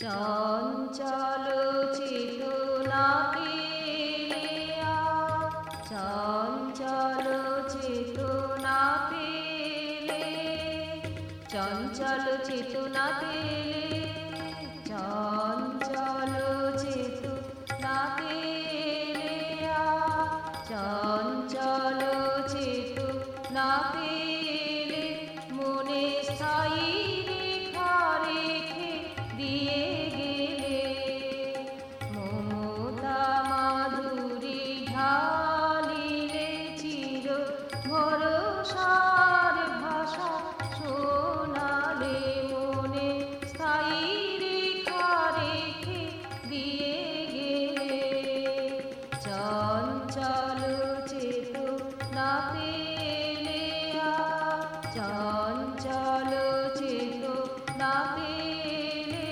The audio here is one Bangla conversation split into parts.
চঞ্চল চেতনা পেলে চঞ্চল চেতনা পেলে চঞ্চল চেতনা পেলে চঞ্চল চেতনা পেলে চঞ্চল চেতনা পেলে মনে স্থায়ী রেখা রেখে দিয়ে গেলে মমতা মাধুরী ঢালিলে চির ভরসার ভাষা শোনালে মনে স্থায়ী রেখা রেখে দিয়ে গেলে চঞ্চল চেতনা পেলে চঞ্চল চেতনা পেলে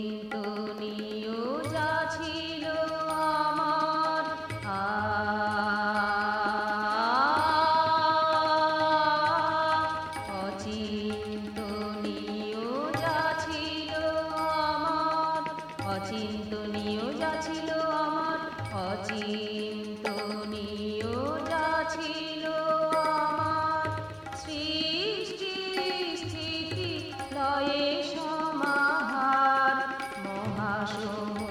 অচিন্তনীয় যা ছিল আমার অচিন্তনীয় যা ছিল আমার অচিন্তনীয় যা ছিল আমার অচিন্তনীয় যা ছিল আমার সৃষ্টি স্থিতি লয়ে সমাহার মহাসমুদ্র